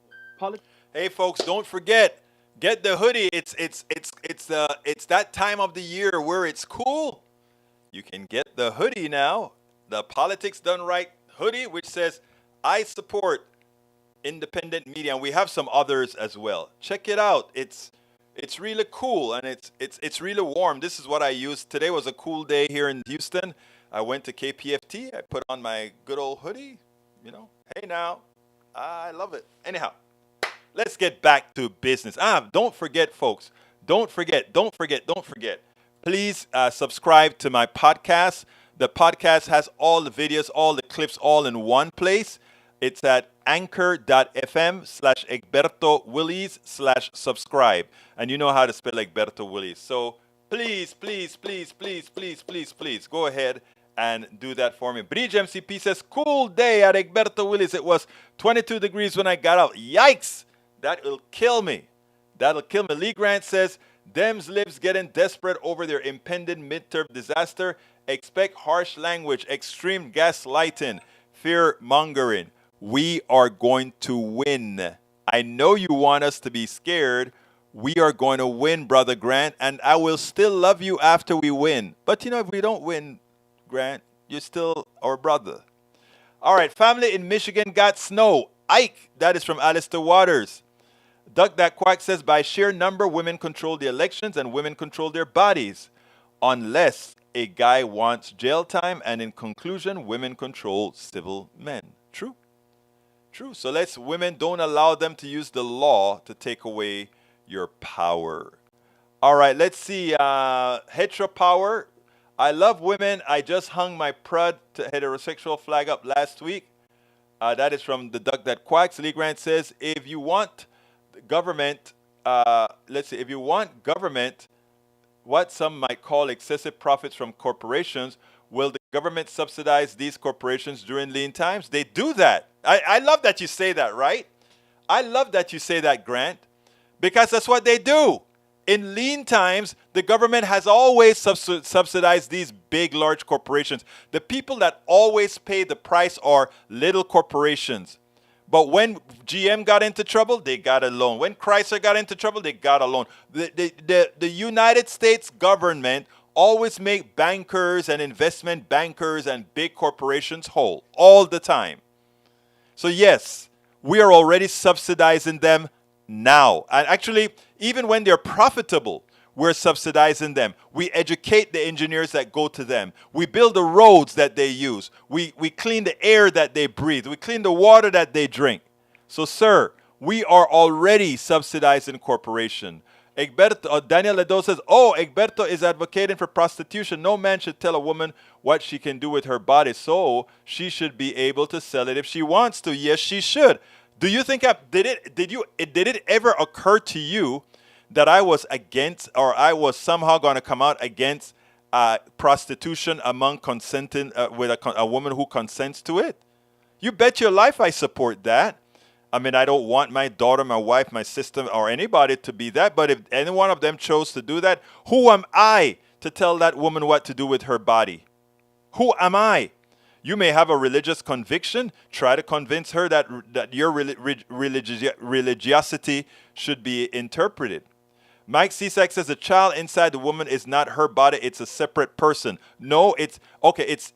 Hey folks, don't forget, get the hoodie. It's that time of the year where it's cool. You can get the hoodie now, the Politics Done Right hoodie, which says I support independent media, and we have some others as well. Check it out. It's really cool, and it's really warm. This is what I used. Today was a cool day here in Houston. I went to KPFT. I put on my good old hoodie. Hey now, I love it. Anyhow, let's get back to business. Don't forget, folks. Don't forget. Please subscribe to my podcast. The podcast has all the videos, all the clips, all in one place. It's at anchor.fm/Egberto Willies/subscribe. And you know how to spell Egberto Willies. So please go ahead and do that for me. Bridge MCP says, cool day at Egberto Willies. It was 22 degrees when I got out. Yikes! That'll kill me. Lee Grant says, Dems libs getting desperate over their impending midterm disaster. Expect harsh language, extreme gaslighting, fear mongering. We are going to win. I know you want us to be scared. We are going to win, Brother Grant, and I will still love you after we win. But if we don't win, Grant, you're still our brother. All right, family in Michigan got snow. Ike, that is from Alistair Waters. Duck That Quack says, by sheer number, women control the elections and women control their bodies. Unless a guy wants jail time, and in conclusion, women control civil men. True. So women, don't allow them to use the law to take away your power. All right, let's see. Hetero power. I love women. I just hung my proud heterosexual flag up last week. That is from the Duck That Quacks. Lee Grant says, if you want government, if you want government, what some might call excessive profits from corporations, will the government subsidize these corporations during lean times? They do that. I love that you say that, right? I love that you say that, Grant, because that's what they do. In lean times, the government has always subsidized these big, large corporations. The people that always pay the price are little corporations. But when GM got into trouble, they got a loan. When Chrysler got into trouble, they got a loan. The United States government always make bankers and investment bankers and big corporations whole all the time. So yes, we are already subsidizing them now. And actually, even when they're profitable, we're subsidizing them. We educate the engineers that go to them. We build the roads that they use. We clean the air that they breathe. We clean the water that they drink. So, sir, we are already subsidizing corporation. Daniel Ledo says, Egberto is advocating for prostitution. No man should tell a woman what she can do with her body, so she should be able to sell it if she wants to. Yes, she should. Do you think did it ever occur to you that I was against, or I was somehow going to come out against prostitution among consenting with a woman who consents to it? You bet your life I support that. I mean, I don't want my daughter, my wife, my sister, or anybody to be that. But if any one of them chose to do that, who am I to tell that woman what to do with her body? Who am I? You may have a religious conviction. Try to convince her that your religiosity should be interpreted. Mike Cisak says the child inside the woman is not her body. It's a separate person. No, it's okay. It's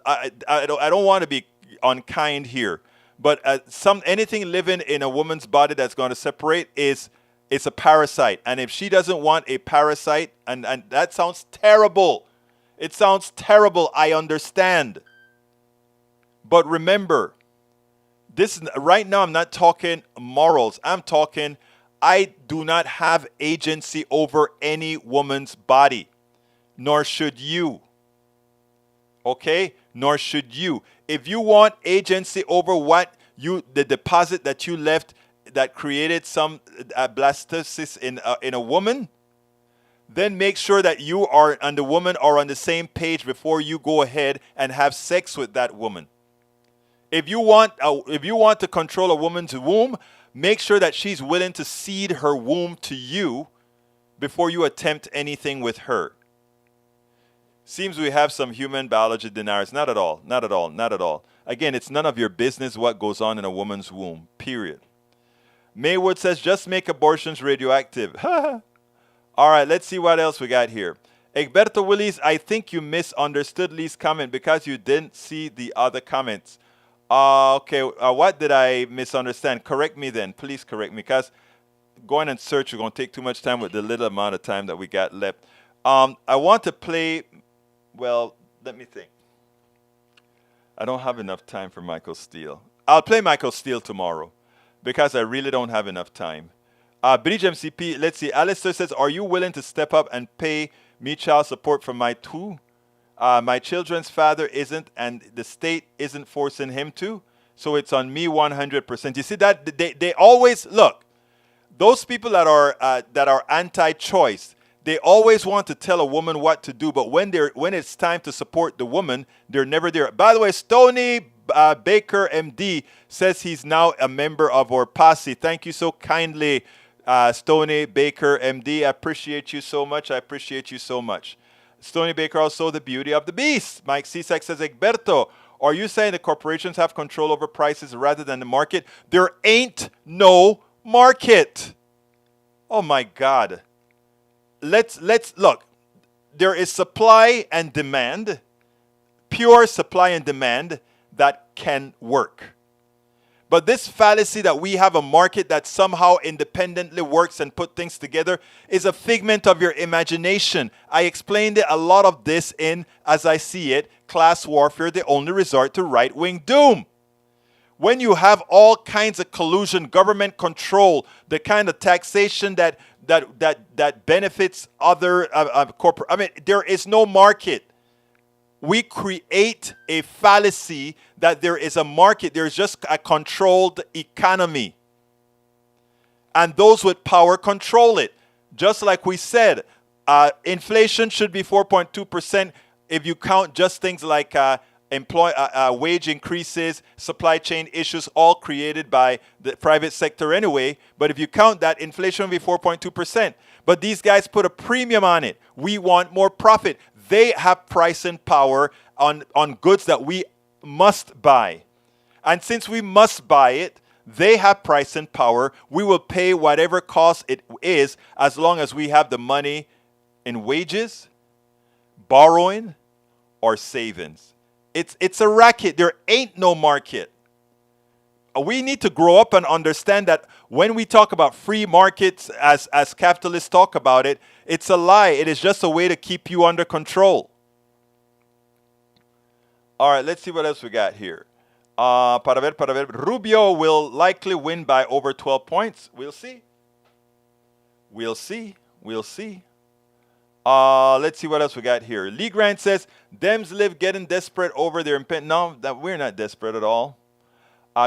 I don't want to be unkind here, but anything living in a woman's body that's going to separate it's a parasite. And if she doesn't want a parasite, and that sounds terrible. It sounds terrible. I understand. But remember, this right now I'm not talking morals. I'm talking I do not have agency over any woman's body, nor should you. Okay? Nor should you. If you want agency over the deposit that you left that created some blastocysts in a woman, then make sure that you and the woman are on the same page before you go ahead and have sex with that woman. If you want to control a woman's womb, make sure that she's willing to cede her womb to you before you attempt anything with her. Seems we have some human biology deniers. Not at all. Not at all. Not at all. Again, it's none of your business what goes on in a woman's womb. Period. Maywood says, just make abortions radioactive. All right, let's see what else we got here. Egberto Willis, I think you misunderstood Lee's comment because you didn't see the other comments. Okay, what did I misunderstand? Correct me then. Please correct me, because going and search is going to take too much time with the little amount of time that we got left. I want to play, well, let me think. I don't have enough time for Michael Steele. I'll play Michael Steele tomorrow because I really don't have enough time. Bridge MCP, let's see. Alistair says, are you willing to step up and pay me child support for my two? My children's father isn't, and the state isn't forcing him to, so it's on me 100%. You see that they always look. Those people that are anti-choice, they always want to tell a woman what to do, but when it's time to support the woman, they're never there. By the way, Stony Baker MD says he's now a member of our posse. Thank you so kindly, Stony Baker MD. I appreciate you so much. I appreciate you so much. Stony Baker also the beauty of the beast. Mike Cisak says, Egberto, are you saying the corporations have control over prices rather than the market? There ain't no market. Oh my God. Let's look. There is supply and demand, pure supply and demand that can work. But this fallacy that we have a market that somehow independently works and put things together is a figment of your imagination. I explained a lot of this in, as I see it, Class Warfare, the only resort to right-wing doom. When you have all kinds of collusion, government control, the kind of taxation that benefits other corporate, I mean, there is no market. We create a fallacy that there is a market. There's just a controlled economy. And those with power control it. Just like we said, inflation should be 4.2% if you count just things like wage increases, supply chain issues, all created by the private sector anyway. But if you count that, inflation will be 4.2%. But these guys put a premium on it. We want more profit. They have pricing power on goods that we must buy. And since we must buy it, they have pricing power. We will pay whatever cost it is as long as we have the money in wages, borrowing, or savings. It's a racket. There ain't no market. we need to grow up and understand that when we talk about free markets as capitalists talk about it, it's a lie. It is just a way to keep you under control. All right, let's see what else we got here. Para ver. Rubio will likely win by over 12 points. We'll see. Let's see what else we got here. Lee Grant says, Dems live getting desperate over their impending. No, that we're not desperate at all.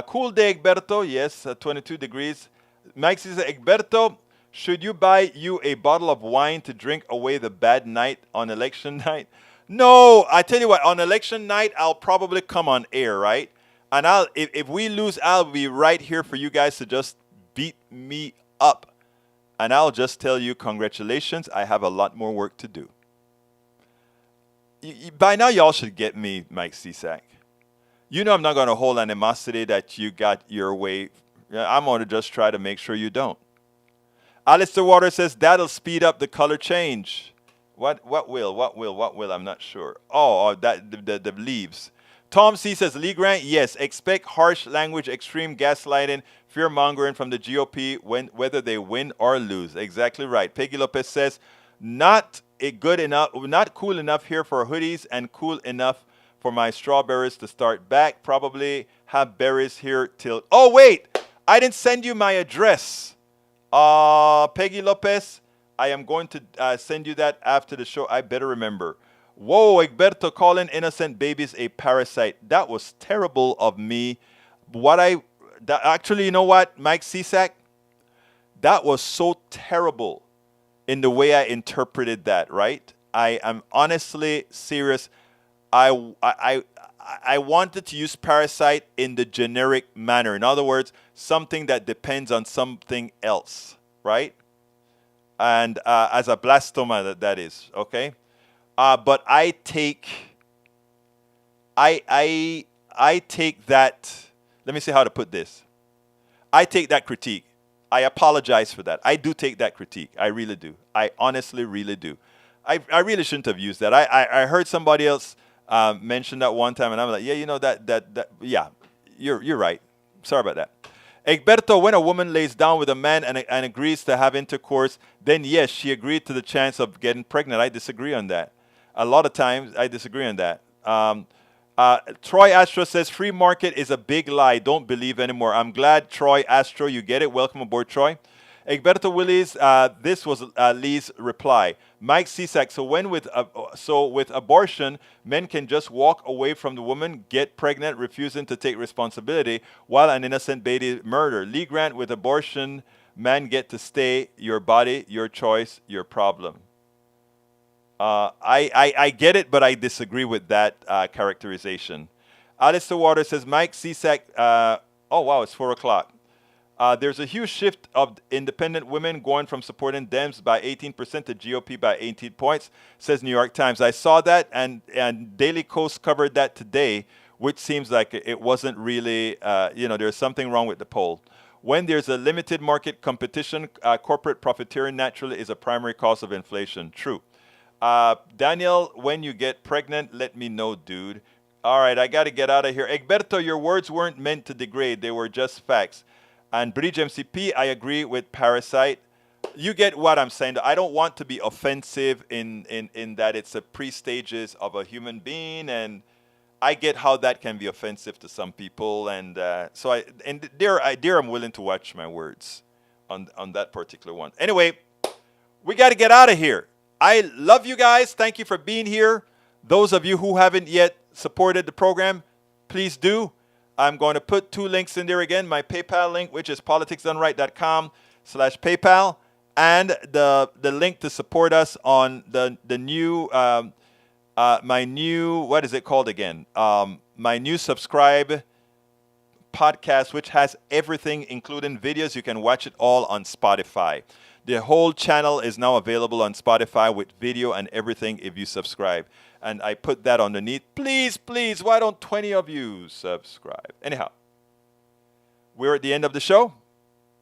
Cool day, Egberto. Yes, 22 degrees. Mike says, Egberto, should you buy you a bottle of wine to drink away the bad night on election night? No, I tell you what, on election night, I'll probably come on air, right? And if we lose, I'll be right here for you guys to just beat me up. And I'll just tell you, congratulations, I have a lot more work to do. By now, y'all should get me, Mike Cisak. You know I'm not going to hold animosity that you got your way. I'm going to just try to make sure you don't. Alistair Waters says, that'll speed up the color change. What will? I'm not sure. The leaves. Tom C says, Lee Grant, yes, expect harsh language, extreme gaslighting, fear-mongering from the GOP whether they win or lose. Exactly right. Peggy Lopez says, not cool enough here for hoodies and cool enough for my strawberries to start back. Probably have berries here till... Oh, wait! I didn't send you my address. Peggy Lopez, I am going to send you that after the show. I better remember. Whoa, Egberto calling innocent babies a parasite. That was terrible of me. Actually, you know what, Mike Cisak? That was so terrible in the way I interpreted that, right? I am honestly serious. I wanted to use parasite in the generic manner. In other words, something that depends on something else, right? And as a blastoma, that is, okay? But I take that, let me see how to put this. I take that critique. I apologize for that. I do take that critique. I really do. I honestly really do. I really shouldn't have used that. I heard somebody else mention that one time, and I'm like, yeah, you know, yeah, you're right. Sorry about that. Egberto, when a woman lays down with a man and agrees to have intercourse, then yes, she agreed to the chance of getting pregnant. I disagree on that. A lot of times, I disagree on that. Troy Astro says, free market is a big lie. Don't believe anymore. I'm glad, Troy Astro, you get it. Welcome aboard, Troy. Egberto Willis, this was Lee's reply. Mike Cisak, so with abortion, men can just walk away from the woman, get pregnant, refusing to take responsibility, while an innocent baby murder. Lee Grant, with abortion, men get to stay. Your body, your choice, your problem. I get it, but I disagree with that characterization. Alistair Waters says, Mike Cisak, oh wow, it's 4 o'clock. There's a huge shift of independent women going from supporting Dems by 18% to GOP by 18 points, says New York Times. I saw that, and Daily Kos covered that today, which seems like it wasn't really, there's something wrong with the poll. When there's a limited market competition, corporate profiteering naturally is a primary cause of inflation. True. Daniel, when you get pregnant, let me know, dude. All right, I got to get out of here. Egberto, your words weren't meant to degrade. They were just facts. And Bridge MCP, I agree with Parasite. You get what I'm saying. I don't want to be offensive in that it's a pre-stages of a human being, and I get how that can be offensive to some people. And there I'm willing to watch my words on that particular one. Anyway, we got to get out of here. I love you guys. Thank you for being here. Those of you who haven't yet supported the program, please do. I'm going to put 2 links in there again. My PayPal link, which is politicsdoneright.com/PayPal, and the link to support us on the new my new, what is it called again? My new subscribe podcast, which has everything, including videos. You can watch it all on Spotify. The whole channel is now available on Spotify with video and everything if you subscribe. And I put that underneath. Please, why don't 20 of you subscribe? Anyhow, we're at the end of the show.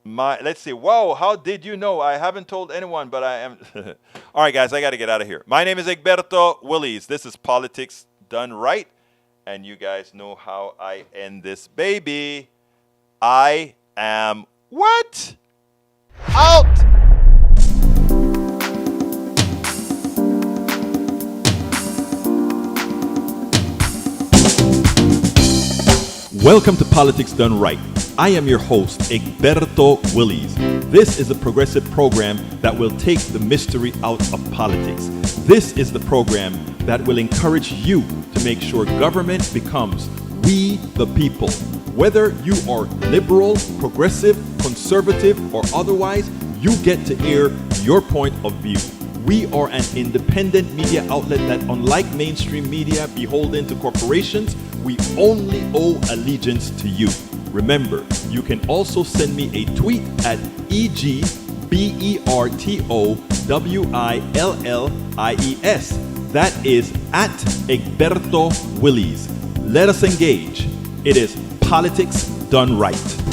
Let's see. Whoa, how did you know? I haven't told anyone, but I am. All right, guys, I got to get out of here. My name is Egberto Willis. This is Politics Done Right. And you guys know how I end this baby. I am what? Out! Welcome to Politics Done Right. I am your host, Egberto Willies. This is a progressive program that will take the mystery out of politics. This is the program that will encourage you to make sure government becomes we the people. Whether you are liberal, progressive, conservative, or otherwise, you get to air your point of view. We are an independent media outlet that, unlike mainstream media beholden to corporations, we only owe allegiance to you. Remember, you can also send me a tweet at EGBERTOWILLIES. That is at Egberto Willies. Let us engage. It is Politics Done Right.